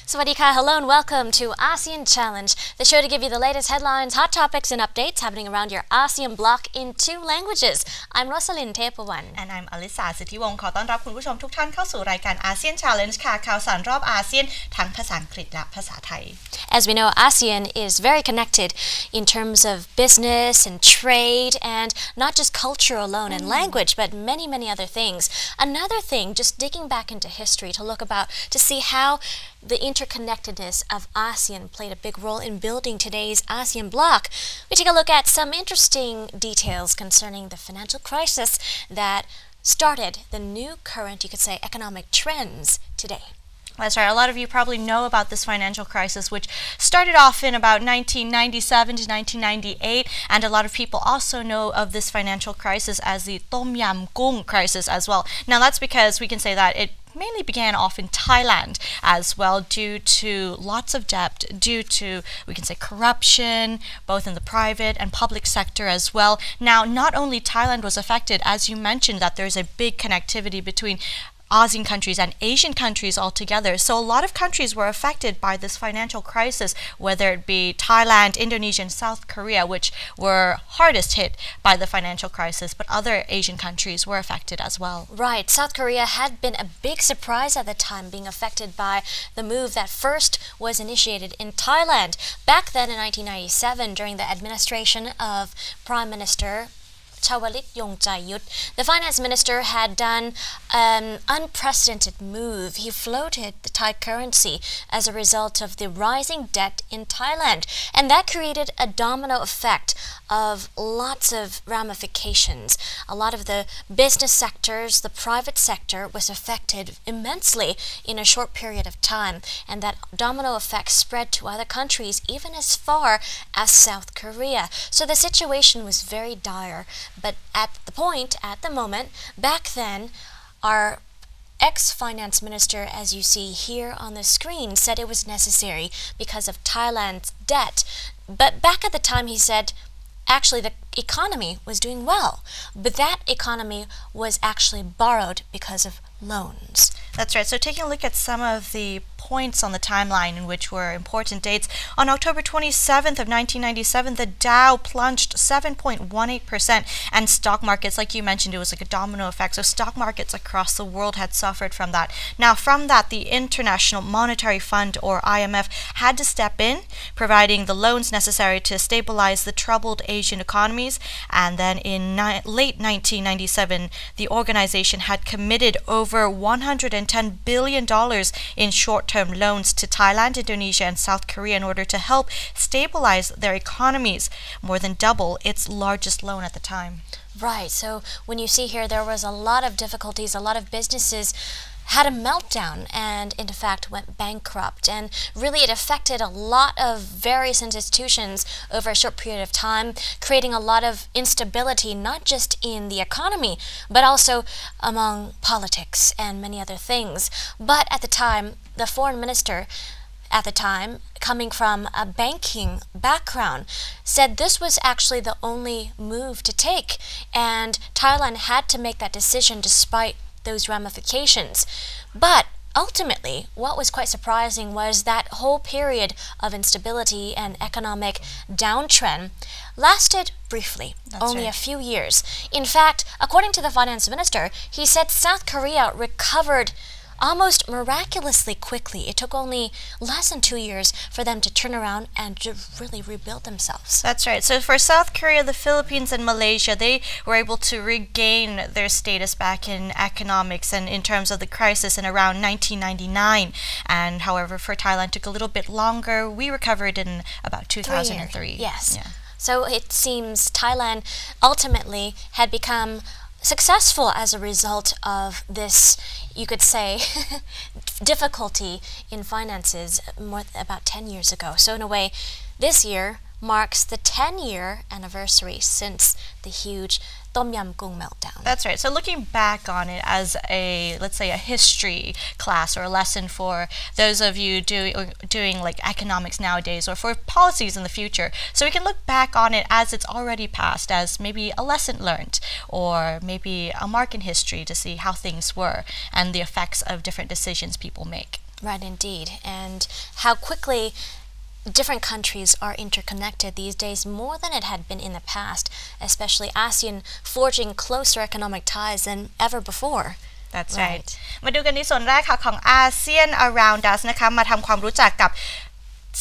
Swadika, hello and welcome to ASEAN Challenge, the show to give you the latest headlines, hot topics and updates happening around your ASEAN bloc in 2 languages. I'm Rosalind Tepawan. And I'm Alisa สิทธิวงศ์ขอต้อนรับคุณผู้ชมทุกท่านเข้าสู่รายการ ASEAN Challenge ค่ะข่าวสารรอบอาเซียนทั้งภาษาอังกฤษและภาษาไทย As we know, ASEAN is very connected in terms of business and trade and not just culture alone and language, but many other things. Another thing, just digging back into history to see how the interconnectedness of ASEAN played a big role in building today's ASEAN bloc. We take a look at some interesting details concerning the financial crisis that started the new current, you could say, economic trends today. That's right. A lot of you probably know about this financial crisis, which started off in about 1997 to 1998, and a lot of people also know of this financial crisis as the Tom Yam Goong crisis as well. Now, that's because we can say that it mainly began off in Thailand as well due to lots of debt, due to, we can say, corruption, both in the private and public sector as well. Now, not only Thailand was affected, as you mentioned, that there's a big connectivity between ASEAN countries and Asian countries altogether. So a lot of countries were affected by this financial crisis, whether it be Thailand, Indonesia, and South Korea, which were hardest hit by the financial crisis, but other Asian countries were affected as well. Right. South Korea had been a big surprise at the time, being affected by the move that first was initiated in Thailand. Back then in 1997, during the administration of Prime Minister Chawalit Yongchayut, the finance minister had done an unprecedented move. He floated the Thai currency as a result of the rising debt in Thailand, and that created a domino effect of lots of ramifications. A lot of the business sectors, the private sector was affected immensely in a short period of time, and that domino effect spread to other countries, even as far as South Korea. So the situation was very dire. But at the moment, back then, our ex-finance minister, as you see here on the screen, said it was necessary because of Thailand's debt. But back at the time, he said, actually, the economy was doing well. But that economy was actually borrowed because of loans. That's right. So taking a look at some of the points on the timeline in which were important dates, on October 27th of 1997, the Dow plunged 7.18%, and stock markets, like you mentioned, it was like a domino effect. So stock markets across the world had suffered from that. Now, from that, the International Monetary Fund, or IMF, had to step in, providing the loans necessary to stabilize the troubled Asian economies. And then in late 1997, the organization had committed over $110 billion in short-term loans to Thailand, Indonesia, and South Korea in order to help stabilize their economies, more than double its largest loan at the time. Right. So when you see here, there was a lot of difficulties, a lot of businesses had a meltdown and in fact went bankrupt, and really it affected a lot of various institutions over a short period of time, creating a lot of instability not just in the economy but also among politics and many other things. But at the time, the foreign minister at the time, coming from a banking background, said this was actually the only move to take, and Thailand had to make that decision despite those ramifications. But ultimately, what was quite surprising was that whole period of instability and economic downtrend lasted briefly, only a few years. In fact, according to the finance minister, he said South Korea recovered almost miraculously quickly. It took only less than 2 years for them to turn around and to really rebuild themselves. That's right. So for South Korea, the Philippines, and Malaysia, they were able to regain their status back in economics and in terms of the crisis in around 1999. And however, for Thailand, it took a little bit longer. We recovered in about 2003. Yes. Yeah. So it seems Thailand ultimately had become successful as a result of this, you could say, difficulty in finances about 10 years ago. So in a way, this year marks the 10-year anniversary since the huge Tom Yam Goong meltdown. That's right. So looking back on it as a, let's say, a history class or a lesson for those of you doing like economics nowadays or for policies in the future. So we can look back on it as it's already passed, as maybe a lesson learned or maybe a mark in history to see how things were and the effects of different decisions people make. Right, indeed. And how quickly different countries are interconnected these days more than it had been in the past, especially ASEAN forging closer economic ties than ever before. That's right. มาดูกันในส่วนแรกค่ะของ ASEAN Around Us นะคะมาทำความรู้จักกับ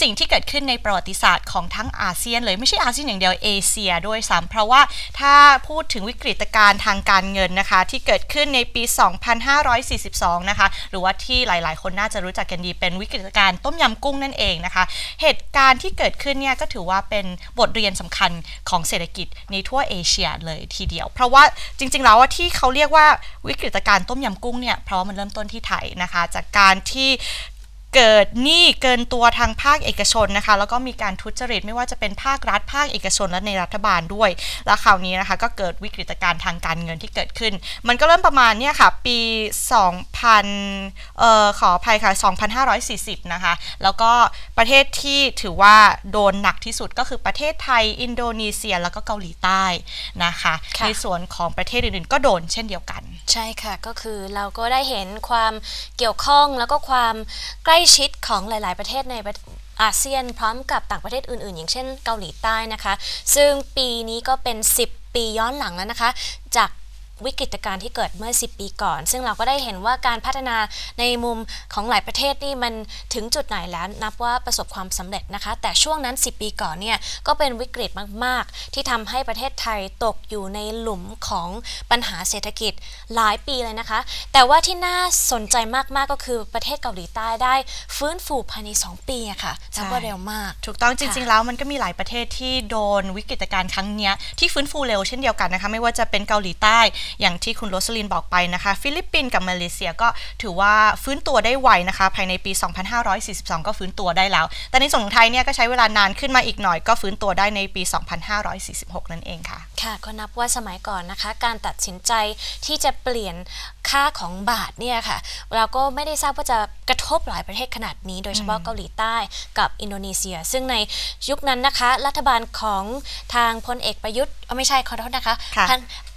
สิ่งที่เกิดขึ้นในประวัติศาสตร์ของทั้งอาเซียนเลยไม่ใช่อาเซียนอย่างเดียวเอเชียด้วยซ้ำเพราะว่าถ้าพูดถึงวิกฤตการณ์ทางการเงินนะคะที่เกิดขึ้นในปี 2542 นะคะหรือว่าที่หลายๆคนน่าจะรู้จักกันดีเป็นวิกฤตการณ์ต้มยำกุ้งนั่นเองนะคะเหตุการณ์ที่เกิดขึ้นเนี่ยก็ถือว่าเป็นบทเรียนสำคัญของเศรษฐกิจในทั่วเอเชียเลยทีเดียวเพราะว่าจริงๆแล้วว่าที่เขาเรียกว่าวิกฤตการณ์ต้มยำกุ้งเนี่ยเพราะว่ามันเริ่มต้นที่ไทยนะคะจากการที่เกิดหนี้เกินตัวทางภาคเอกชนนะคะแล้วก็มีการทุจริตไม่ว่าจะเป็นภาครัฐภาคเอกชนและในรัฐบาลด้วยแล้วคราวนี้นะคะก็เกิดวิกฤตการณ์ทางการเงินที่เกิดขึ้นมันก็เริ่มประมาณเนี่ยค่ะปีขออภัยค่ะ2540นะคะแล้วก็ประเทศที่ถือว่าโดนหนักที่สุดก็คือประเทศไทยอินโดนีเซียแล้วก็เกาหลีใต้นะคะในส่วนของประเทศอื่นๆก็โดนเช่นเดียวกันใช่ค่ะก็คือเราก็ได้เห็นความเกี่ยวข้องแล้วก็ความใกล้ชิดของหลายๆประเทศในอาเซียนพร้อมกับต่างประเทศอื่นๆอย่างเช่นเกาหลีใต้นะคะซึ่งปีนี้ก็เป็น10 ปีย้อนหลังแล้วนะคะจากวิกฤตการณ์ที่เกิดเมื่อ10 ปีก่อนซึ่งเราก็ได้เห็นว่าการพัฒนาในมุมของหลายประเทศนี่มันถึงจุดไหนแล้วนับว่าประสบความสำเร็จนะคะแต่ช่วงนั้น10 ปีก่อนเนี่ยก็เป็นวิกฤตมากๆที่ทำให้ประเทศไทยตกอยู่ในหลุมของปัญหาเศรษฐกิจหลายปีเลยนะคะแต่ว่าที่น่าสนใจมากๆก็คือประเทศเกาหลีใต้ได้ฟื้นฟูภายใน2 ปีอะค่ะนับว่าเร็วมากถูกต้องจริงๆแล้วมันก็มีหลายประเทศที่โดนวิกฤตการณ์ครั้งนี้ที่ฟื้นฟูเร็วเช่นเดียวกันนะคะไม่ว่าจะเป็นเกาหลีใต้อย่างที่คุณโรสลินบอกไปนะคะฟิลิปปินส์กับมาเลเซียก็ถือว่าฟื้นตัวได้ไวนะคะภายในปี 2542 ก็ฟื้นตัวได้แล้วแต่ในส่วนของไทยเนี่ยก็ใช้เวลานานขึ้นมาอีกหน่อยก็ฟื้นตัวได้ในปี 2546 นั่นเองค่ะค่ะก็นับว่าสมัยก่อนนะคะการตัดสินใจที่จะเปลี่ยนค่าของบาทเนี่ยค่ะเราก็ไม่ได้ทราบว่าจะกระทบหลายประเทศขนาดนี้โดยเฉพาะเกาหลีใต้กับอินโดนีเซียซึ่งในยุคนั้นนะคะรัฐบาลของทางพลเอกประยุทธ์ไม่ใช่ขอโทษนะคะ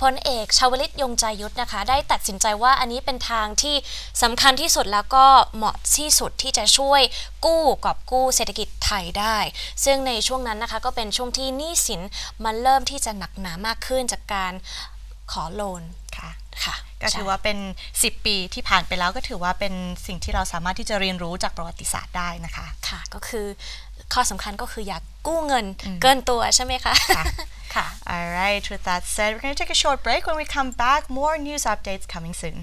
พลเอกชวลิตยงใจยุทธนะคะได้ตัดสินใจว่าอันนี้เป็นทางที่สำคัญที่สุดแล้วก็เหมาะที่สุดที่จะช่วยกอบกู้เศรษฐกิจไทยได้ซึ่งในช่วงนั้นนะคะก็เป็นช่วงที่หนี้สินมันเริ่มที่จะหนักหนามากขึ้นจากการขอโลนค่ะก็ถือว่าเป็น10 ปีที่ผ่านไปแล้วก็ถือว่าเป็นสิ่งที่เราสามารถที่จะเรียนรู้จากประวัติศาสตร์ได้นะคะค่ะก็คือข้อสำคัญก็คืออย่ากู้เงินเกินตัวใช่ไหมคะค่ะ Alright with that said we're going to take a short break when we come back more news updates coming soon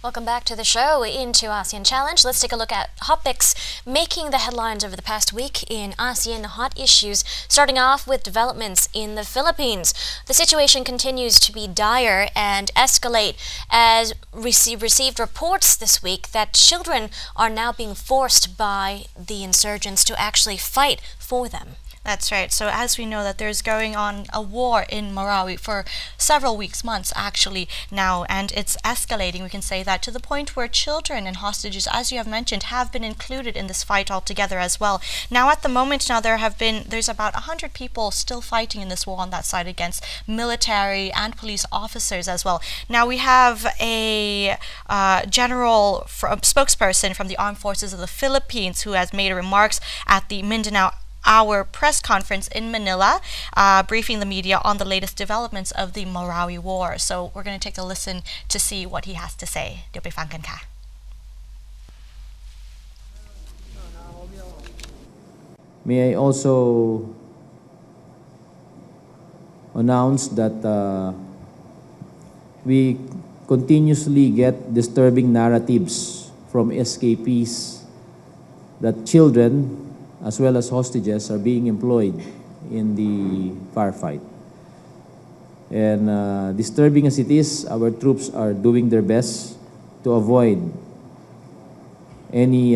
Welcome back to the show into ASEAN Challenge. Let's take a look at topics making the headlines over the past week in ASEAN hot issues, starting off with developments in the Philippines. The situation continues to be dire and escalate as received reports this week that children are now being forced by the insurgents to actually fight for them. That's right. So as we know that there's going on a war in Marawi for several weeks, months actually now, and it's escalating, we can say that, to the point where children and hostages, as you have mentioned, have been included in this fight altogether as well. Now at the moment now there's about 100 people still fighting in this war on that side against military and police officers as well. Now we have a spokesperson from the Armed Forces of the Philippines who has made remarks at the Mindanao our press conference in Manila, briefing the media on the latest developments of the Marawi war. So we're going to take a listen to see what he has to say. เดี๋ยวไปฟังกันค่ะ May I also announce that we continuously get disturbing narratives from escapees that children as well as hostages are being employed in the firefight. And disturbing as it is, our troops are doing their best to avoid any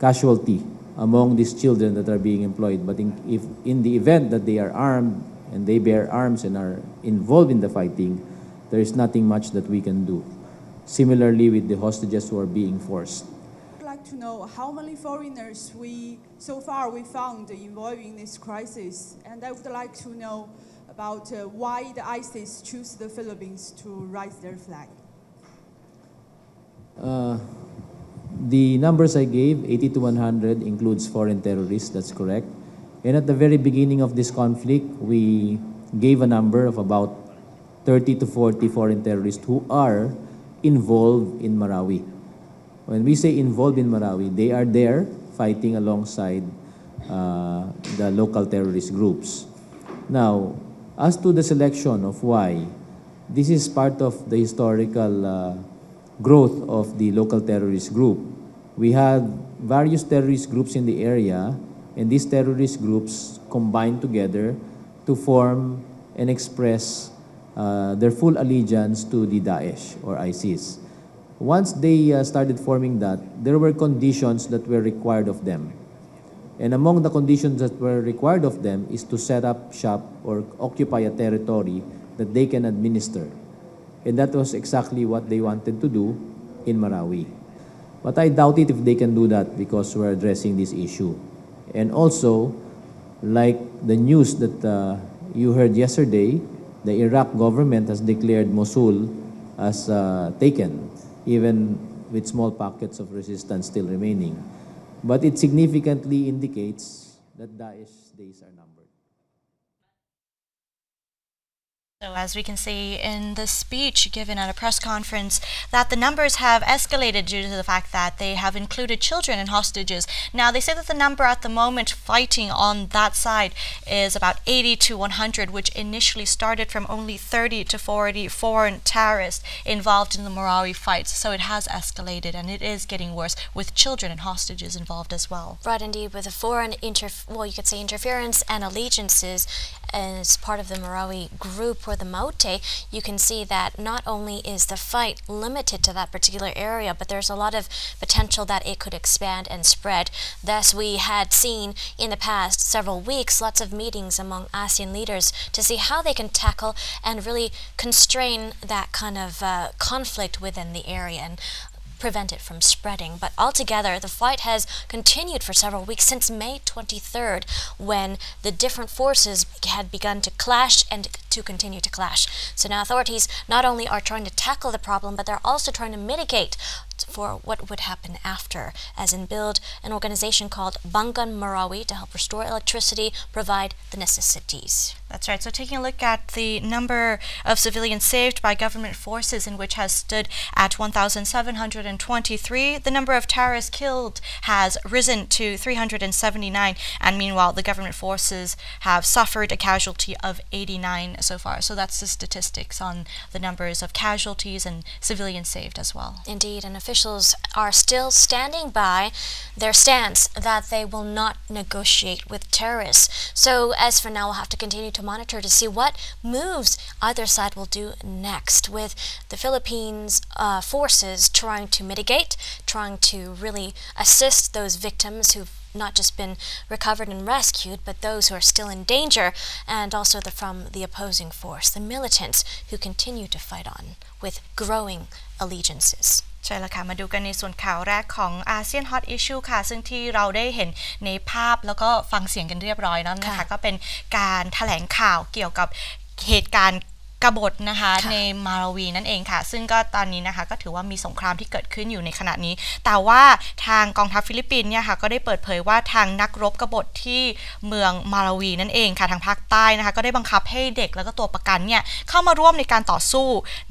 casualty among these children that are being employed. But if in the event that they are armed and they bear arms and are involved in the fighting, there is nothing much that we can do. Similarly with the hostages who are being forced. I'd like to know how many foreigners so far we found involved in this crisis, and I would like to know about why the ISIS choose the Philippines to raise their flag. The numbers I gave, 80 to 100, includes foreign terrorists, that's correct. And at the very beginning of this conflict, we gave a number of about 30 to 40 foreign terrorists who are involved in Marawi. When we say involved in Marawi, they are there fighting alongside the local terrorist groups. Now, as to the selection of why, this is part of the historical growth of the local terrorist group. We had various terrorist groups in the area, and these terrorist groups combined together to form and express their full allegiance to the Daesh or ISIS. Once they started forming that, there were conditions that were required of them. And among the conditions that were required of them is to set up shop or occupy a territory that they can administer. And that was exactly what they wanted to do in Marawi. But I doubt it if they can do that because we're addressing this issue. And also, like the news that you heard yesterday, the Iraq government has declared Mosul as taken, even with small pockets of resistance still remaining. But it significantly indicates that Daesh's days are numbered. So as we can see in the speech given at a press conference, that the numbers have escalated due to the fact that they have included children and hostages. Now they say that the number at the moment fighting on that side is about 80 to 100, which initially started from only 30 to 40 foreign terrorists involved in the Marawi fights. So it has escalated and it is getting worse with children and hostages involved as well. Right, indeed, with the foreign interference and allegiances as part of the Marawi group or the Maute, you can see that not only is the fight limited to that particular area, but there's a lot of potential that it could expand and spread. Thus, we had seen in the past several weeks lots of meetings among ASEAN leaders to see how they can tackle and really constrain that kind of conflict within the area and prevent it from spreading. But altogether, the fight has continued for several weeks since May 23rd, when the different forces had begun to clash and to continue to clash. So now authorities not only are trying to tackle the problem, but they're also trying to mitigate for what would happen after, as in build an organization called Bangan Marawi to help restore electricity, provide the necessities. That's right. So taking a look at the number of civilians saved by government forces, in which has stood at 1,723, the number of terrorists killed has risen to 379, and meanwhile the government forces have suffered a casualty of 89 so far. So that's the statistics on the numbers of casualties and civilians saved as well. Indeed, and officials are still standing by their stance that they will not negotiate with terrorists. So as for now, we'll have to continue to monitor to see what moves either side will do next, with the Philippines forces trying to mitigate, trying to really assist those victims who've not just been recovered and rescued, but those who are still in danger, and also from the opposing force, the militants who continue to fight on with growing allegiances. ใช่แล้วค่ะมาดูกันในส่วนข่าวแรกของอาเซียนฮอตอิชชูค่ะซึ่งที่เราได้เห็นในภาพแล้วก็ฟังเสียงกันเรียบร้อยแล้วนะคะก็เป็นการแถลงข่าวเกี่ยวกับเหตุการณ์กบฏนะคะในมาราวีนั่นเองค่ะซึ่งก็ตอนนี้นะคะก็ถือว่ามีสงครามที่เกิดขึ้นอยู่ในขณะนี้แต่ว่าทางกองทัพฟิลิปปินส์เนี่ยค่ะก็ได้เปิดเผยว่าทางนักรบกบฏที่เมืองมาราวีนั่นเองค่ะทางภาคใต้นะคะก็ได้บังคับให้เด็กแล้วก็ตัวประกันเนี่ยเข้ามาร่วมในการต่อสู้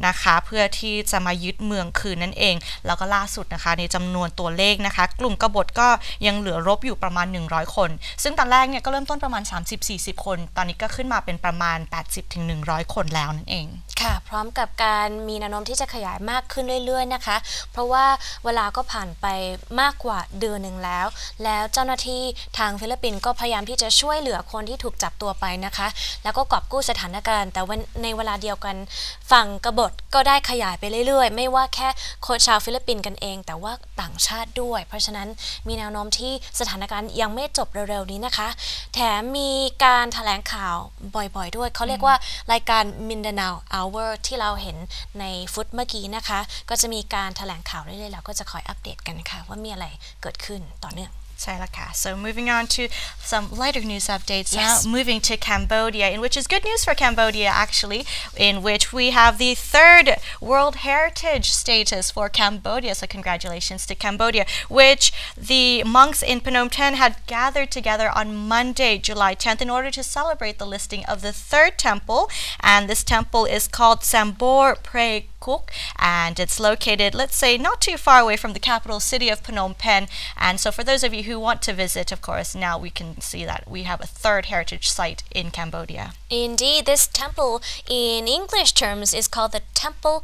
นะคะเพื่อที่จะมายึดเมืองคืนนั่นเองแล้วก็ล่าสุดนะคะในจำนวนตัวเลขนะคะกลุ่มกบฏก็ยังเหลือรบอยู่ประมาณ100คนซึ่งตอนแรกเนี่ยก็เริ่มต้นประมาณ30-40คนตอนนี้ก็ขึ้นมาเป็นประมาณ80-100คนแล้ว นั่นเองค่ะพร้อมกับการมีแนวโน้มที่จะขยายมากขึ้นเรื่อยๆนะคะเพราะว่าเวลาก็ผ่านไปมากกว่าเดือนหนึ่งแล้วเจ้าหน้าที่ทางฟิลิปปินส์ก็พยายามที่จะช่วยเหลือคนที่ถูกจับตัวไปนะคะแล้วก็กอบกู้สถานการณ์แต่ในเวลาเดียวกันฝั่งกบฏก็ได้ขยายไปเรื่อยๆไม่ว่าแค่คนชาวฟิลิปปินส์กันเองแต่ว่าต่างชาติด้วยเพราะฉะนั้นมีแนวโน้มที่สถานการณ์ยังไม่จบเร็วๆนี้นะคะแถมมีการแถลงข่าวบ่อยๆด้วยเขาเรียกว่ารายการ Mindanao Hour ที่เราเห็นในฟุตเมื่อกี้นะคะก็จะมีการแถลงข่าวเรื่อยๆเราก็จะคอยอัปเดตกันค่ะว่ามีอะไรเกิดขึ้นต่อเนื่องใช่แล้วค่ะ so moving on to some lighter news updates yes. now moving to Cambodia in which is good news for Cambodia actually in which we have the third World Heritage status for Cambodia so congratulations to Cambodia which the monks in Phnom Penh had gathered together on Monday July 10th in order to celebrate the listing of the third temple and this temple is called Sambor Pre Cook and it's located let's say not too far away from the capital city of Phnom Penh and so for those of you who want to visit of course now we can see that we have a third heritage site in Cambodia. Indeed, this temple in English terms is called the Temple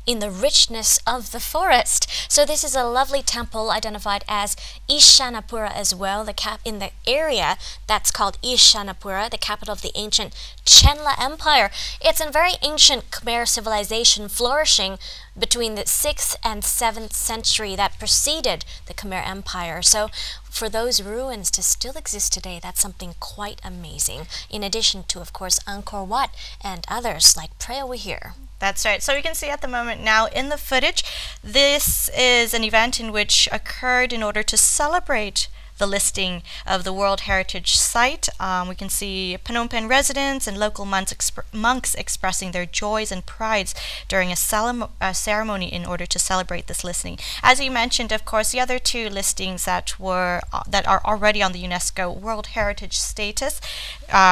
in the Richness of the Forest. So this is a lovely temple identified as Ishanapura as well, in the area that's called Ishanapura, the capital of the ancient Chenla Empire. It's a very ancient Khmer civilization flourishing between the 6th and 7th century that preceded the Khmer Empire. So for those ruins to still exist today, that's something quite amazing. In addition to, of course, Angkor Wat and others like Pray Over Here. That's right. So you can see at the moment now in the footage, this is an event in which occurred in order to celebrate the listing of the World Heritage Site. We can see Phnom Penh residents and local monks expressing their joys and prides during a ceremony in order to celebrate this listing. As you mentioned, of course, the other two listings that are already on the UNESCO World Heritage status,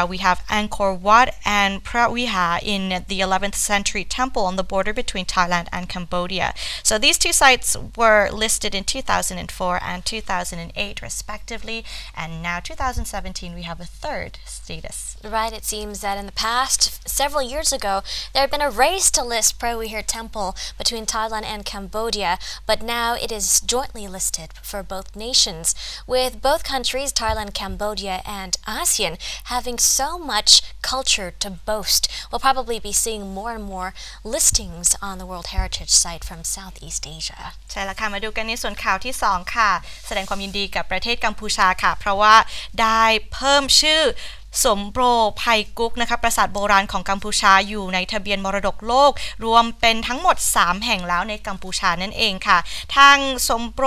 we have Angkor Wat and Phra Viha in the 11th century temple on the border between Thailand and Cambodia. So these two sites were listed in 2004 and 2008 respectively, and now 2017 we have a third status. Right, it seems that in the past, several years ago, there had been a race to list Pray Over Here Temple between Thailand and Cambodia, but now it is jointly listed for both nations, with both countries, Thailand, Cambodia, and ASEAN, having so much culture to boast. We'll probably be seeing more and more listings on the World Heritage Site from Southeast Asia. ใช่แล้วค่ะมาดูกันในส่วนข่าวที่2ค่ะแสดงความยินดีกับประเทศกัมพูชาค่ะเพราะว่าได้เพิ่มชื่อสมโปรไพกุกนะคะปราสาทโบราณของกัมพูชาอยู่ในทะเบียนมรดกโลกรวมเป็นทั้งหมด3แห่งแล้วในกัมพูชานั่นเองค่ะทางสมโปร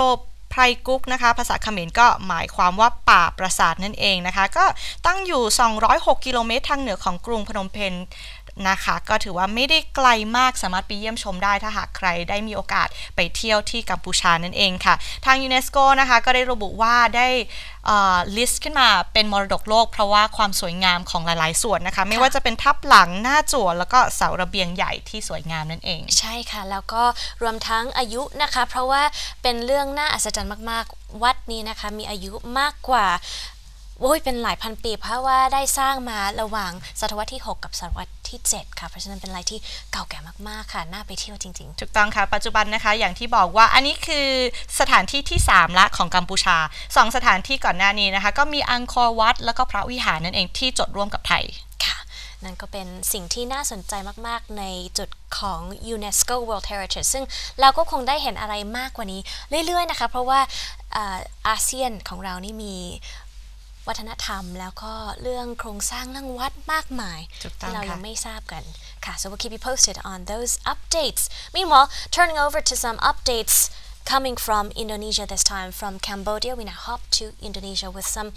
ไพกุกนะคะภาษาเขมรก็หมายความว่าป่าปราสาทนั่นเองนะคะก็ตั้งอยู่206กิโลเมตรทางเหนือของกรุงพนมเปญนะคะก็ถือว่าไม่ได้ไกลมากสามารถไปเยี่ยมชมได้ถ้าหากใครได้มีโอกาสไปเที่ยวที่กัมพูชานั่นเองค่ะทาง UNESCO นะคะก็ได้ระบุว่าได้list ขึ้นมาเป็นมรดกโลกเพราะว่าความสวยงามของหลายๆส่วนนะคะไม่ว่าจะเป็นทับหลังหน้าจั่วแล้วก็เสาระเบียงใหญ่ที่สวยงามนั่นเองใช่ค่ะแล้วก็รวมทั้งอายุนะคะเพราะว่าเป็นเรื่องน่าอัศจรรย์มากๆวัดนี้นะคะมีอายุมากกว่าเป็นหลายพันปีเพราะว่าได้สร้างมาระหว่างศตวรรษที่6กับศตวรรษที่7ค่ะเพราะฉะนั้นเป็นอะไรที่เก่าแก่มากๆค่ะน่าไปเที่ยวจริงๆถูกต้องค่ะปัจจุบันนะคะอย่างที่บอกว่าอันนี้คือสถานที่ที่3ละของกัมพูชา2สถานที่ก่อนหน้านี้นะคะก็มีอังคอร์วัดแล้วก็พระวิหารนั่นเองที่จดร่วมกับไทยค่ะนั่นก็เป็นสิ่งที่น่าสนใจมากๆในจุดของ UNESCO World Heritage ซึ่งเราก็คงได้เห็นอะไรมากกว่านี้เรื่อยๆนะคะเพราะว่าอาเซียนของเรานี่มีวัฒนธรรมแล้วก็เรื่องโครงสร้างเรื่องวัดมากมายที่เรายังไม่ทราบกันค่ะ so we'll keep you posted on those updates meanwhile turning over to some updates coming from Indonesia this time from Cambodia. We now hop to Indonesia with some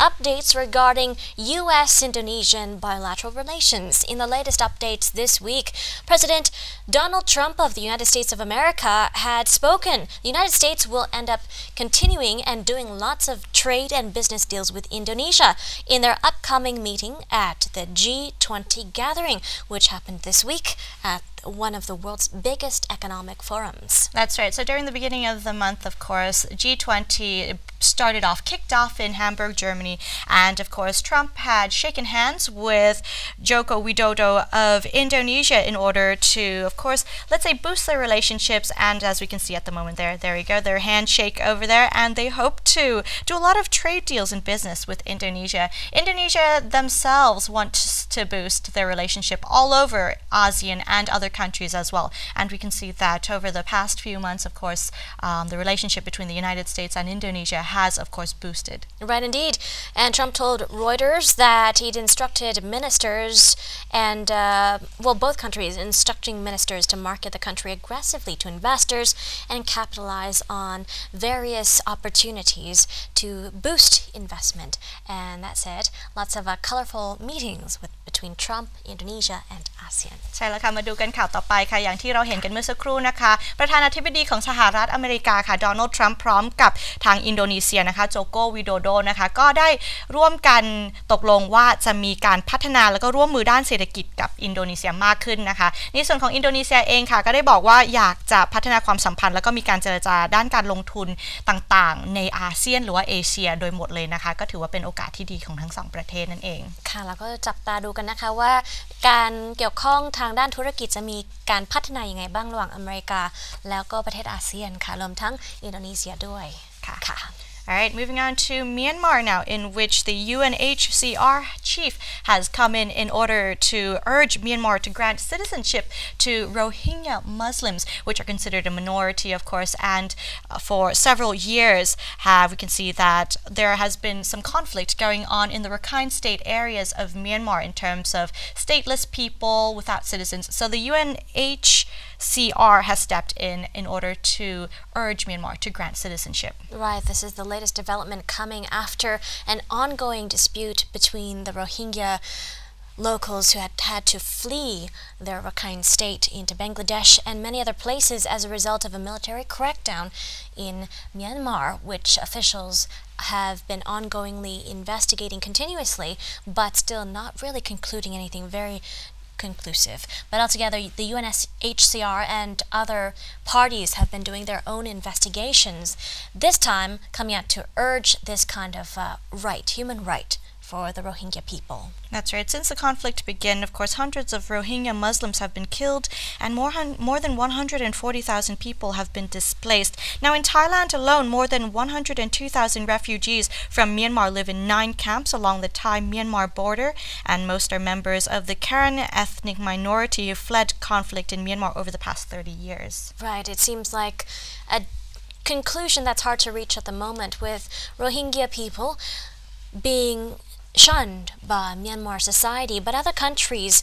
updates regarding U.S.-Indonesian bilateral relations. In the latest updates this week, President Donald Trump of the United States of America had spoken. The United States will end up continuing and doing lots of trade and business deals with Indonesia in their upcoming meeting at the G20 gathering, which happened this week at one of the world's biggest economic forums. That's right. So during the beginning of the month, of course, G20 kicked off in Hamburg, Germany. And of course, Trump had shaken hands with Joko Widodo of Indonesia in order to, of course, let's say boost their relationships. And as we can see at the moment there you go, their handshake over there. And they hope to do a lot of trade deals and business with Indonesia. Indonesia themselves want to boost their relationship all over ASEAN and other countries as well. And we can see that over the past few months, of course, the relationship between the United States and Indonesia has, of course, boosted. Right, indeed. And Trump told Reuters that he'd instructed ministers and, both countries instructing ministers to market the country aggressively to investors and capitalize on various opportunities to boost investment. And that said, lots of colorful meetings between Trump, Indonesia, and ASEAN. ใช่แล้วค่ะมาดูกันข่าวต่อไปค่ะอย่างที่เราเห็นกันเมื่อสักครู่นะคะประธานาธิบดีของสหรัฐอเมริกาค่ะโดนัลด์ทรัมป์พร้อมกับทางอินโดนีเซียนะคะโจโกวิโดโดนะคะก็ได้ร่วมกันตกลงว่าจะมีการพัฒนาแล้วก็ร่วมมือด้านเศรษฐกิจกับอินโดนีเซียมากขึ้นนะคะในส่วนของอินโดนีเซียเองค่ะก็ได้บอกว่าอยากจะพัฒนาความสัมพันธ์แล้วก็มีการเจรจาด้านการลงทุนต่างๆในอาเซียนหรือว่าเอเชียโดยหมดเลยนะคะก็ถือว่าเป็นโอกาสที่ดีของทั้งสองประเทศนั่นเองค่ะแล้วก็จับตาดูกันนะคะว่าการเกี่ยวข้องทางด้านธุรกิจจะมีการพัฒนายังไงบ้างระหว่างอเมริกาแล้วก็ประเทศอาเซียนค่ะรวมทั้งอินโดนีเซียด้วยค่ะ Alright, moving on to Myanmar now, in which the UNHCR chief has come in order to urge Myanmar to grant citizenship to Rohingya Muslims, which are considered a minority, of course, and for several years we can see that there has been some conflict going on in the Rakhine state areas of Myanmar in terms of stateless people without citizens. So the UNHCR has stepped in order to urge Myanmar to grant citizenship. Right, this is the latest development coming after an ongoing dispute between the Rohingya locals who had to flee their Rakhine state into Bangladesh and many other places as a result of a military crackdown in Myanmar, which officials have been ongoingly investigating continuously, but still not really concluding anything very conclusive. But altogether, the UNHCR and other parties have been doing their own investigations, this time coming out to urge this kind of human right for the Rohingya people. That's right. Since the conflict began, of course, hundreds of Rohingya Muslims have been killed and more than 140,000 people have been displaced. Now, in Thailand alone, more than 102,000 refugees from Myanmar live in 9 camps along the Thai-Myanmar border, and most are members of the Karen ethnic minority who fled conflict in Myanmar over the past 30 years. Right. It seems like a conclusion that's hard to reach at the moment, with Rohingya people being shunned by Myanmar society, but other countries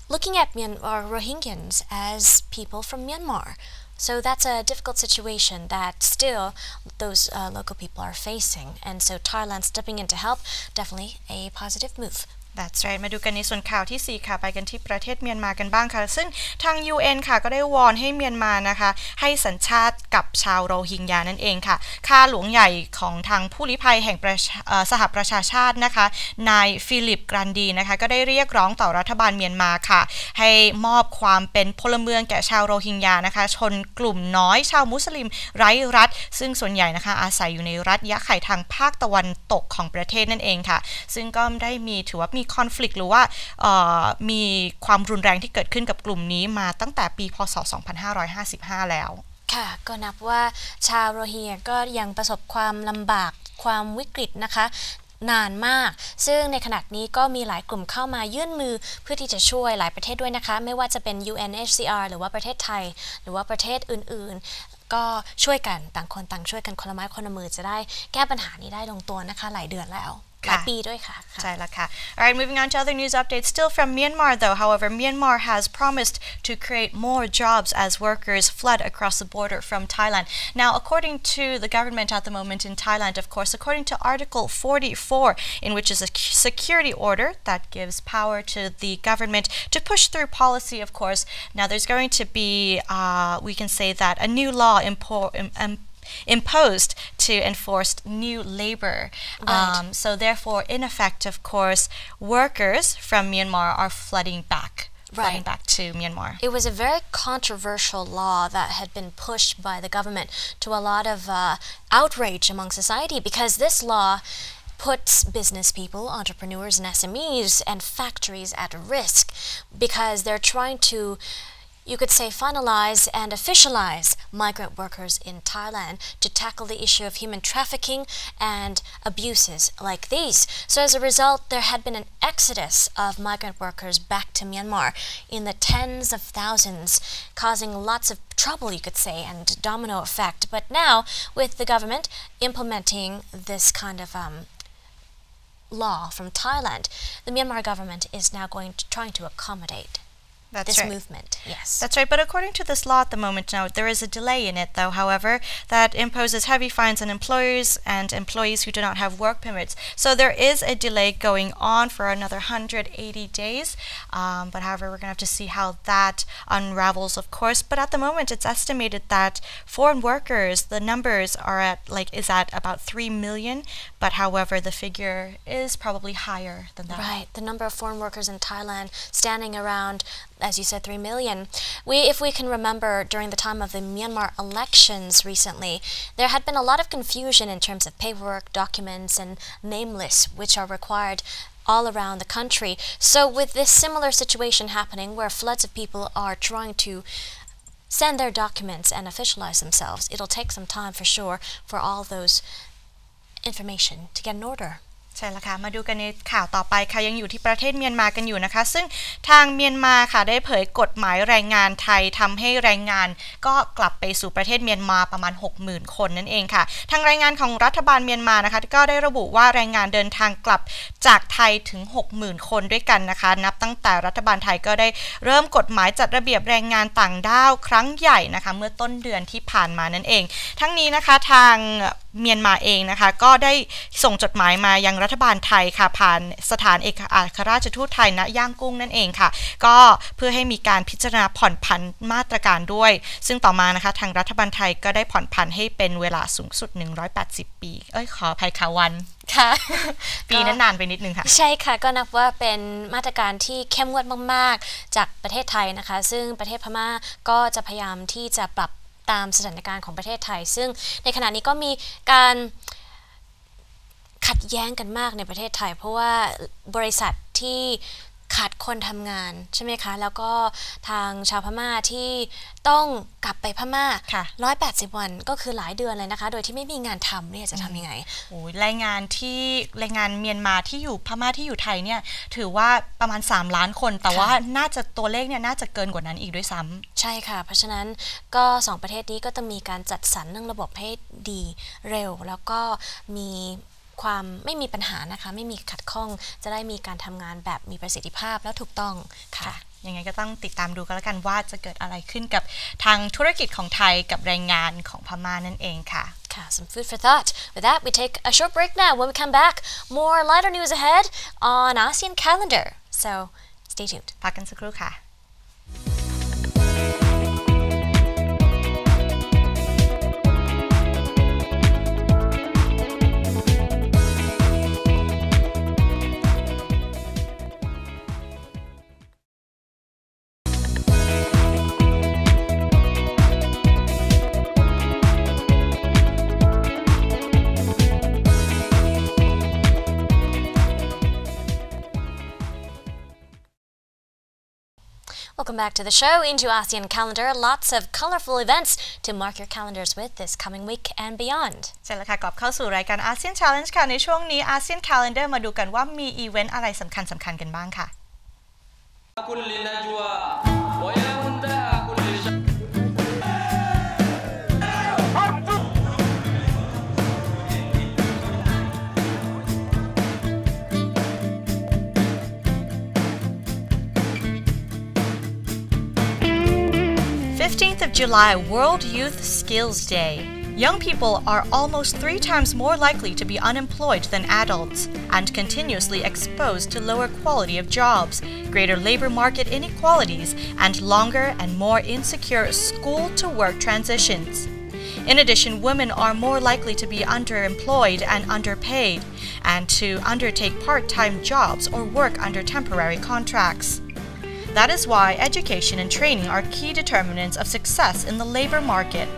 looking at Rohingyans as people from Myanmar. So that's a difficult situation that still those local people are facing. And so Thailand stepping in to help, definitely a positive move. That's right มาดูกันในส่วนข่าวที่4ค่ะไปกันที่ประเทศเมียนมากันบ้างค่ะซึ่งทาง UN ค่ะก็ได้วอนให้เมียนมานะคะให้สัญชาติกับชาวโรฮิงญานั่นเองค่ะข้าหลวงใหญ่ของทางผู้ลี้ภัยแห่งสหประชาชาตินะคะนายฟิลิปกรันดีนะคะก็ได้เรียกร้องต่อรัฐบาลเมียนมาค่ะให้มอบความเป็นพลเมืองแก่ชาวโรฮิงญานะคะชนกลุ่มน้อยชาวมุสลิมไร้รัฐซึ่งส่วนใหญ่นะคะอาศัยอยู่ในรัฐยะไข่ทางภาคตะวันตกของประเทศนั่นเองค่ะซึ่งก็ได้ถือว่ามีคอนฟลิกต์หรือว่ามีความรุนแรงที่เกิดขึ้นกับกลุ่มนี้มาตั้งแต่ปีพ.ศ. 2555 แล้วค่ะก็นับว่าชาวโรฮิงญาก็ยังประสบความลำบากความวิกฤตนะคะนานมากซึ่งในขณะนี้ก็มีหลายกลุ่มเข้ามายื่นมือเพื่อที่จะช่วยหลายประเทศด้วยนะคะไม่ว่าจะเป็น UNHCR หรือว่าประเทศไทยหรือว่าประเทศอื่นๆก็ช่วยกันต่างคนต่างช่วยกันคนละไม้คนละมือจะได้แก้ปัญหานี้ได้ลงตัวนะคะหลายเดือนแล้วAlright, moving on to other news updates. Still from Myanmar, though. However, Myanmar has promised to create more jobs as workers flood across the border from Thailand. Now, according to the government at the moment in Thailand, of course, according to Article 44, in which is a security order that gives power to the government to push through policy, of course. Now, there's going to be, we can say that, a new law imposed to enforce new labor. So therefore, in effect, of course, workers from Myanmar are flooding back going back to Myanmar. It was a very controversial law that had been pushed by the government to a lot of outrage among society because this law puts business people, entrepreneurs and SMEs and factories at risk because they're trying to, you could say, finalize and officialize migrant workers in Thailand to tackle the issue of human trafficking and abuses like these. So as a result, there had been an exodus of migrant workers back to Myanmar in the tens of thousands, causing lots of trouble, you could say, and domino effect. But now, with the government implementing this kind of law from Thailand, the Myanmar government is now trying to accommodate this movement. Yes. That's right. But according to this law at the moment now, there is a delay in it, though, however, that imposes heavy fines on employers and employees who do not have work permits. So there is a delay going on for another 180 days. But however, we're going to have to see how that unravels, of course. But at the moment, it's estimated that foreign workers, the numbers are is at about 3 million. But however, the figure is probably higher than that. Right. The number of foreign workers in Thailand standing around, as you said, 3 million. If we can remember during the time of the Myanmar elections recently, there had been a lot of confusion in terms of paperwork, documents, and name lists, which are required all around the country. So with this similar situation happening where floods of people are trying to send their documents and officialize themselves, it'll take some time for sure for all those information to get in order. ใช่แล้วค่ะมาดูกันในข่าวต่อไปค่ะยังอยู่ที่ประเทศเมียนมากันอยู่นะคะซึ่งทางเมียนมาค่ะได้เผยกฎหมายแรงงานไทยทำให้แรงงานก็กลับไปสู่ประเทศเมียนมาประมาณ 60,000 คนนั่นเองค่ะทางรายงานของรัฐบาลเมียนมานะคะก็ได้ระบุว่าแรงงานเดินทางกลับจากไทยถึง 60,000 คนด้วยกันนะคะนับตั้งแต่รัฐบาลไทยก็ได้เริ่มกฎหมายจัดระเบียบแรงงานต่างด้าวครั้งใหญ่นะคะเมื่อต้นเดือนที่ผ่านมานั่นเองทั้งนี้นะคะทางเมียนมาเองนะคะก็ได้ส่งจดหมายมายังรัฐบาลไทยค่ะผ่านสถานเอกอัครราชทูตไทยณย่างกุ้งนั่นเองค่ะก็เพื่อให้มีการพิจารณาผ่อนผันมาตรการด้วยซึ่งต่อมานะคะทางรัฐบาลไทยก็ได้ผ่อนผันให้เป็นเวลาสูงสุด180ปีขออภัยค่ะวันค่ะ ปีนั้นนานไปนิดนึงค่ะใช่ค่ะก็นับว่าเป็นมาตรการที่เข้มงวดมากๆจากประเทศไทยนะคะซึ่งประเทศพม่าก็จะพยายามที่จะปรับตามสถานการณ์ของประเทศไทยซึ่งในขณะนี้ก็มีการขัดแย้งกันมากในประเทศไทยเพราะว่าบริษัทที่ขาดคนทำงานใช่ไหมคะแล้วก็ทางชาวพม่าที่ต้องกลับไปพม่า180 วันก็คือหลายเดือนเลยนะคะโดยที่ไม่มีงานทำเนี่ยจะทำยังไงแรงงานเมียนมาที่อยู่พม่าที่อยู่ไทยเนี่ยถือว่าประมาณ3 ล้านคนแต่ว่าน่าจะตัวเลขเนี่ยน่าจะเกินกว่านั้นอีกด้วยซ้ำใช่ค่ะเพราะฉะนั้นก็2ประเทศนี้ก็จะมีการจัดสรรเรื่องระบบให้ดีเร็วแล้วก็มีความไม่มีปัญหานะคะไม่มีขัดข้องจะได้มีการทำงานแบบมีประสิทธิภาพและถูกต้องค่ะยังไงก็ต้องติดตามดูกันแล้วกันว่าจะเกิดอะไรขึ้นกับทางธุรกิจของไทยกับแรงงานของพม่านั่นเองค่ะsome food for thought. With that, we take a short break now. When we come back, more lighter news ahead on ASEAN calendar. So stay tuned. พักกันสักครู่ค่ะ Welcome back to the show, into ASEAN calendar. Lots of colorful events to mark your calendars with this coming week and beyond. ใช่แล้วค่ะกลับเข้าสู่รายการ ASEAN Challenge ค่ะในช่วงนี้ ASEAN Calendar มาดูกันว่ามีอีเวนต์อะไรสำคัญกันบ้างค่ะ 15th of July, World Youth Skills Day. Young people are almost 3 times more likely to be unemployed than adults and continuously exposed to lower quality of jobs, greater labor market inequalities, and longer and more insecure school-to-work transitions. In addition, women are more likely to be underemployed and underpaid, and to undertake part-time jobs or work under temporary contracts. That is why education and training are key determinants of success in the labor market.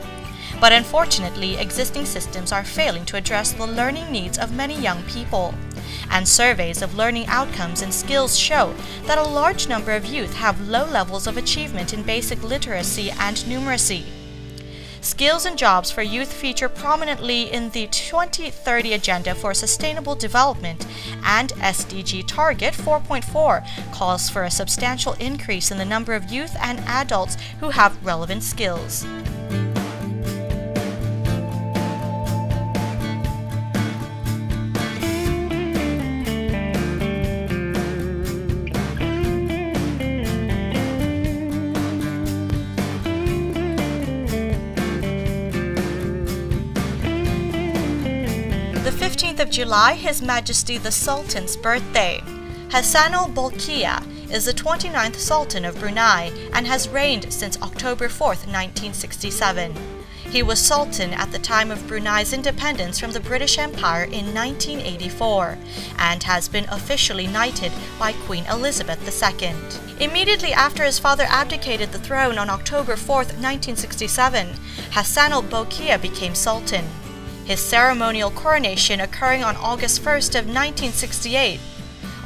But unfortunately, existing systems are failing to address the learning needs of many young people. And surveys of learning outcomes and skills show that a large number of youth have low levels of achievement in basic literacy and numeracy. Skills and jobs for youth feature prominently in the 2030 Agenda for Sustainable Development, and SDG Target 4.4 calls for a substantial increase in the number of youth and adults who have relevant skills. The 15th of July, His Majesty the Sultan's birthday. Hassan al-Bolkiah is the 29th Sultan of Brunei and has reigned since October 4th, 1967. He was Sultan at the time of Brunei's independence from the British Empire in 1984 and has been officially knighted by Queen Elizabeth II. Immediately after his father abdicated the throne on October 4th, 1967, Hassan al-Bolkiah became Sultan. His ceremonial coronation occurring on August 1st of 1968.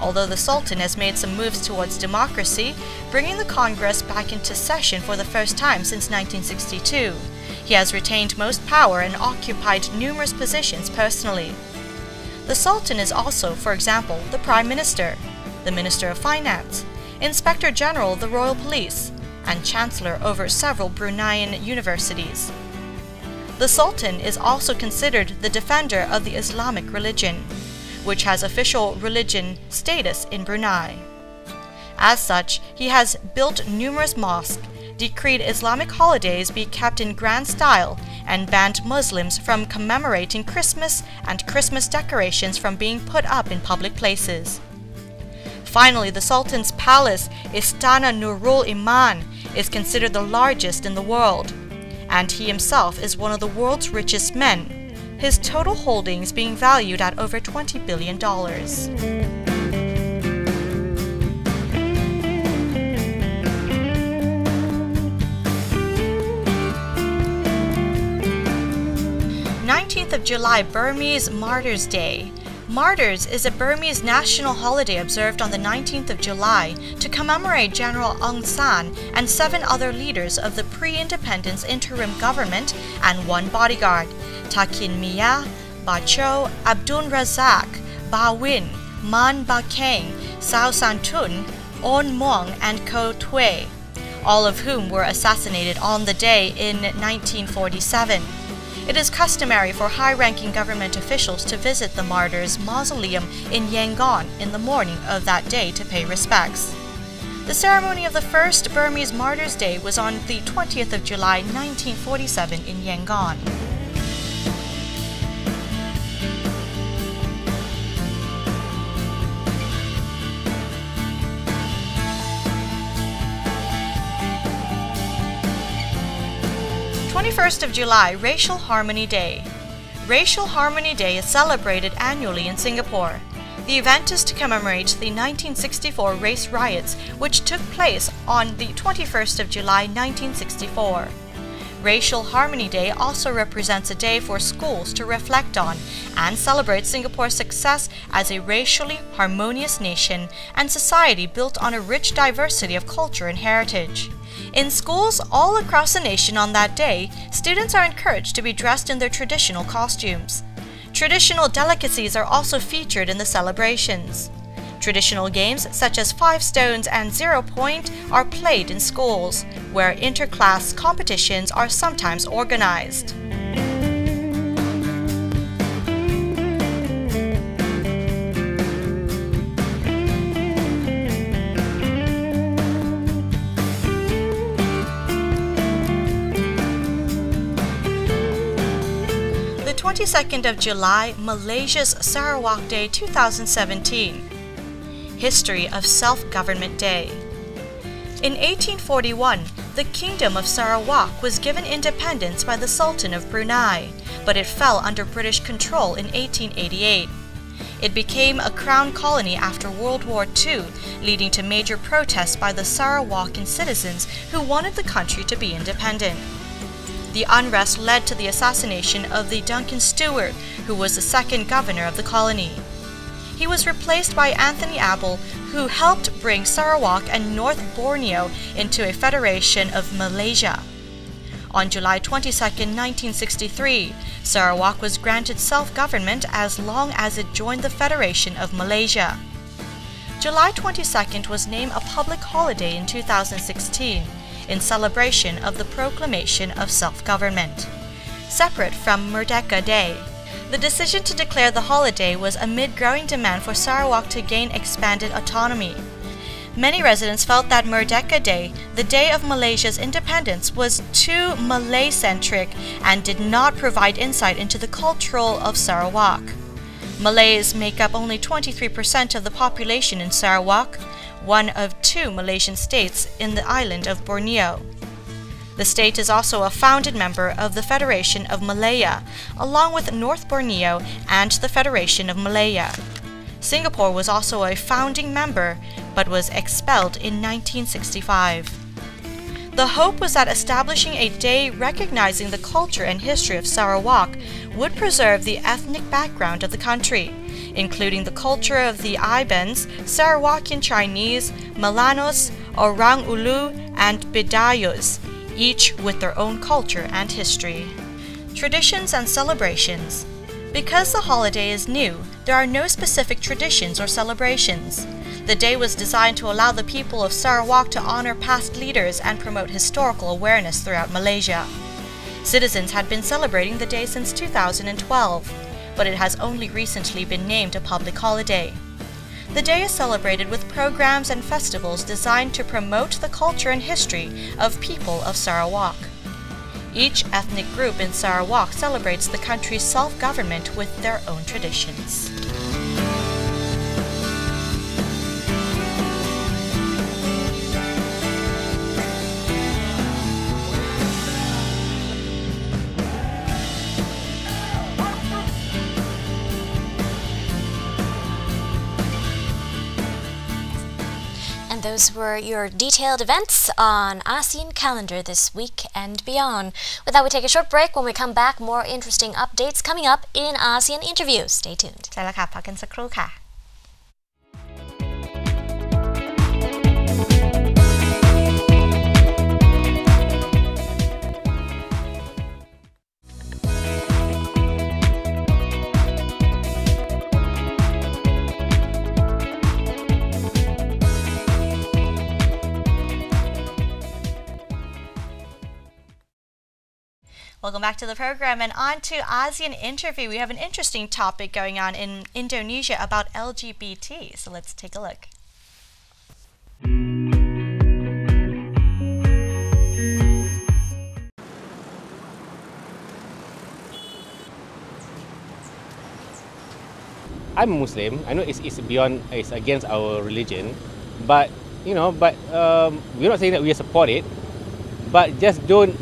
Although the Sultan has made some moves towards democracy, bringing the Congress back into session for the first time since 1962, he has retained most power and occupied numerous positions personally. The Sultan is also, for example, the Prime Minister, the Minister of Finance, Inspector General of the Royal Police, and Chancellor over several Bruneian universities. The Sultan is also considered the defender of the Islamic religion, which has official religion status in Brunei. As such, he has built numerous mosques, decreed Islamic holidays be kept in grand style, and banned Muslims from commemorating Christmas and Christmas decorations from being put up in public places. Finally, the Sultan's palace, Istana Nurul Iman, is considered the largest in the world, and he himself is one of the world's richest men, his total holdings being valued at over $20 billion. July, Burmese Martyrs' Day. Martyrs is a Burmese national holiday observed on the 19th of July to commemorate General Aung San and 7 other leaders of the pre-independence interim government and one bodyguard, Takin Mia, Bacho, Abdul Razak, Ba Win, Man Ba Keng, Sao San Tun, On Muang, and Ko Tue, all of whom were assassinated on the day in 1947. It is customary for high-ranking government officials to visit the martyrs' mausoleum in Yangon in the morning of that day to pay respects. The ceremony of the first Burmese Martyrs' Day was on the 20th of July, 1947 in Yangon. of July, Racial Harmony Day. Racial Harmony Day is celebrated annually in Singapore. The event is to commemorate the 1964 race riots, which took place on the 21st of July, 1964. Racial Harmony Day also represents a day for schools to reflect on and celebrate Singapore's success as a racially harmonious nation and society built on a rich diversity of culture and heritage. In schools all across the nation on that day, students are encouraged to be dressed in their traditional costumes. Traditional delicacies are also featured in the celebrations. Traditional games such as 5 stones and 0 point are played in schools, where inter-class competitions are sometimes organized. The 22nd of July, Malaysia's Sarawak Day 2017. History of Self-Government Day. In 1841, the Kingdom of Sarawak was given independence by the Sultan of Brunei, but it fell under British control in 1888. It became a crown colony after World War II, leading to major protests by the Sarawakian citizens who wanted the country to be independent. The unrest led to the assassination of the Duncan Stewart, who was the second governor of the colony. He was replaced by Anthony Abel, who helped bring Sarawak and North Borneo into a federation of Malaysia. On July 22, 1963, Sarawak was granted self-government as long as it joined the Federation of Malaysia. July 22nd was named a public holiday in 2016 in celebration of the proclamation of self-government. Separate from Merdeka Day, the decision to declare the holiday was amid growing demand for Sarawak to gain expanded autonomy. Many residents felt that Merdeka Day, the day of Malaysia's independence, was too Malay-centric and did not provide insight into the culture of Sarawak. Malays make up only 23% of the population in Sarawak, one of two Malaysian states in the island of Borneo. The state is also a founded member of the Federation of Malaya, along with North Borneo and the Federation of Malaya. Singapore was also a founding member, but was expelled in 1965. The hope was that establishing a day recognizing the culture and history of Sarawak would preserve the ethnic background of the country, including the culture of the Ibans, Sarawakian Chinese, Malanos, Orang Ulu, and Bidayos, each with their own culture and history. Traditions and celebrations. Because the holiday is new, there are no specific traditions or celebrations. The day was designed to allow the people of Sarawak to honor past leaders and promote historical awareness throughout Malaysia. Citizens had been celebrating the day since 2012, but it has only recently been named a public holiday. The day is celebrated with programs and festivals designed to promote the culture and history of people of Sarawak. Each ethnic group in Sarawak celebrates the country's self-government with their own traditions. And those were your detailed events on ASEAN calendar this week and beyond. With that, we take a short break. When we come back, more interesting updates coming up in ASEAN interview. Stay tuned. ใช่แล้วค่ะพักกันสักครู่ค่ะ Welcome back to the program and on to ASEAN interview. We have an interesting topic going on in Indonesia about LGBT. So let's take a look. I'm Muslim. I know it's against our religion, but we're not saying that we support it, but just don't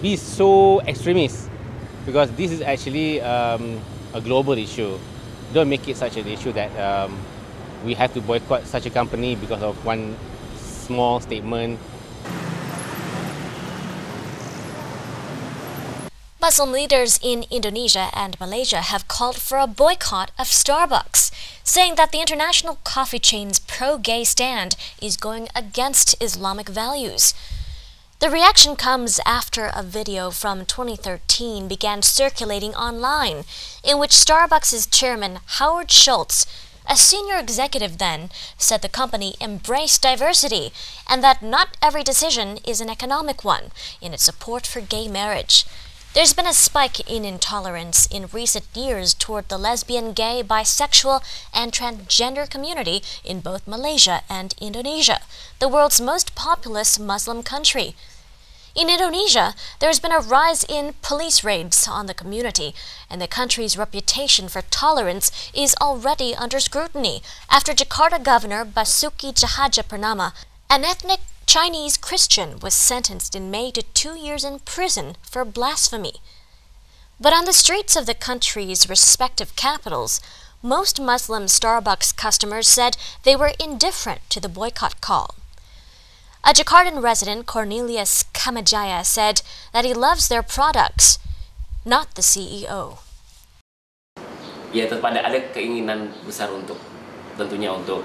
be so extremist, because this is actually a global issue. Don't make it such an issue that we have to boycott such a company because of one small statement. Muslim leaders in Indonesia and Malaysia have called for a boycott of Starbucks, saying that the international coffee chain's pro-gay stand is going against Islamic values. The reaction comes after a video from 2013 began circulating online, in which Starbucks' chairman Howard Schultz, a senior executive then, said the company embraced diversity and that not every decision is an economic one in its support for gay marriage. There's been a spike in intolerance in recent years toward the lesbian, gay, bisexual, and transgender community in both Malaysia and Indonesia, the world's most populous Muslim country. In Indonesia, there's been a rise in police raids on the community, and the country's reputation for tolerance is already under scrutiny after Jakarta Governor Basuki Tjahjanpurnama, an ethnic Chinese Christian, was sentenced in May to 2 years in prison for blasphemy. But on the streets of the country's respective capitals, most Muslim Starbucks customers said they were indifferent to the boycott call. A Jakartan resident, Cornelius Kamajaya, said that he loves their products, not the CEO. Ya, tetap ada keinginan besar tentunya untuk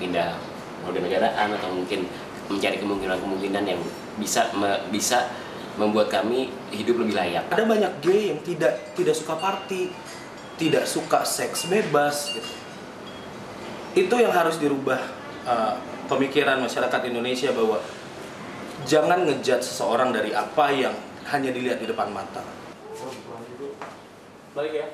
pindah warga negaraan atau mungkin mencari kemungkinan yang bisa membuat kami hidup lebih layak. Ada banyak gay yang tidak suka party, tidak suka seks bebas gitu. Itu yang harus dirubah pemikiran masyarakat Indonesia bahwa jangan ngejudge seseorang dari apa yang hanya dilihat di depan mata. Balik ya.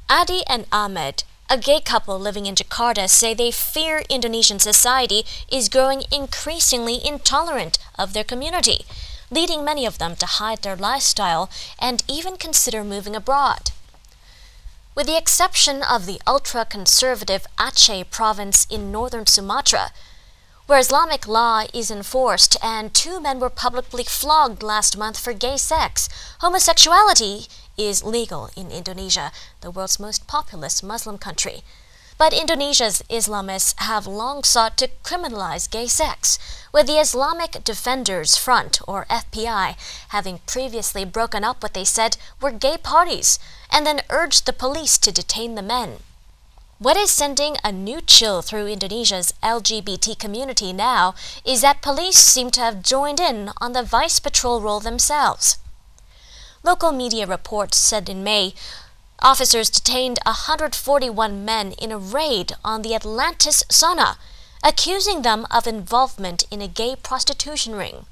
Adi and Ahmed, a gay couple living in Jakarta, say they fear Indonesian society is growing increasingly intolerant of their community, leading many of them to hide their lifestyle and even consider moving abroad. With the exception of the ultra-conservative Aceh province in northern Sumatra, where Islamic law is enforced and 2 men were publicly flogged last month for gay sex, homosexuality is legal in Indonesia, the world's most populous Muslim country. But Indonesia's Islamists have long sought to criminalize gay sex, with the Islamic Defenders Front, or FPI, having previously broken up what they said were gay parties, and then urged the police to detain the men. What is sending a new chill through Indonesia's LGBT community now is that police seem to have joined in on the vice patrol role themselves. Local media reports said in May, officers detained 141 men in a raid on the Atlantis sauna, accusing them of involvement in a gay prostitution ring.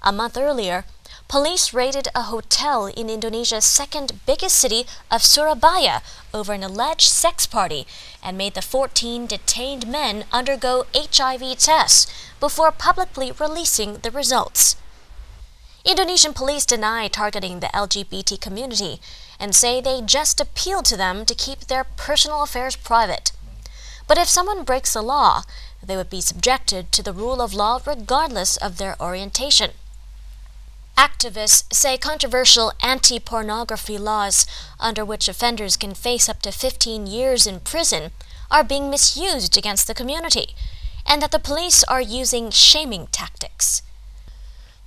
A month earlier, police raided a hotel in Indonesia's second biggest city of Surabaya over an alleged sex party and made the 14 detained men undergo HIV tests before publicly releasing the results. Indonesian police deny targeting the LGBT community and say they just appeal to them to keep their personal affairs private. But if someone breaks the law, they would be subjected to the rule of law regardless of their orientation. Activists say controversial anti-pornography laws, under which offenders can face up to 15 years in prison, are being misused against the community, and that the police are using shaming tactics.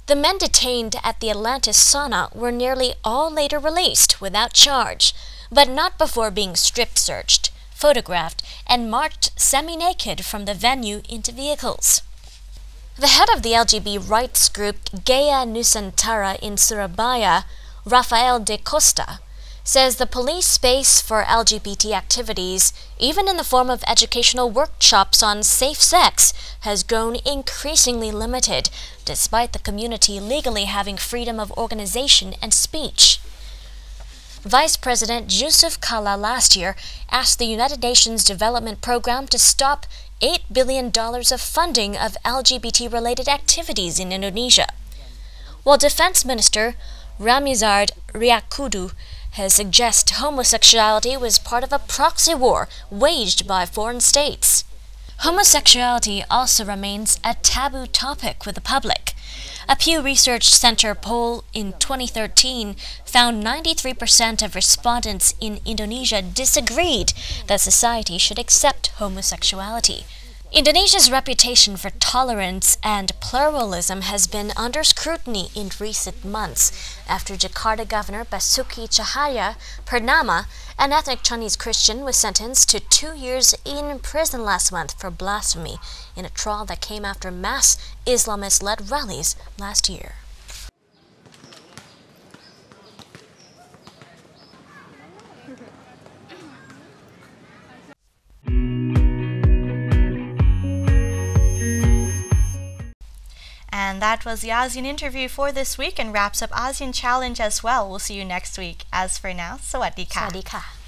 The men detained at the Atlantis sauna were nearly all later released without charge, but not before being strip-searched, photographed, and marched semi-naked from the venue into vehicles. The head of the LGBT rights group Gaya Nusantara in Surabaya, Rafael de Costa, says the police space for LGBT activities, even in the form of educational workshops on safe sex, has grown increasingly limited, despite the community legally having freedom of organization and speech. Vice President Yusuf Kala last year asked the United Nations Development Program to stop $8 billion of funding of LGBT-related activities in Indonesia, while Defense Minister Ramizard Riakudu has suggested homosexuality was part of a proxy war waged by foreign states. Homosexuality also remains a taboo topic with the public. A Pew Research Center poll in 2013 found 93% of respondents in Indonesia disagreed that society should accept homosexuality. Indonesia's reputation for tolerance and pluralism has been under scrutiny in recent months after Jakarta Governor Basuki Cahaya Purnama, an ethnic Chinese Christian, was sentenced to 2 years in prison last month for blasphemy in a trial that came after mass Islamist-led rallies last year. And that was the ASEAN interview for this week and wraps up ASEAN Challenge as well. We'll see you next week. As for now, สวัสดีค่ะ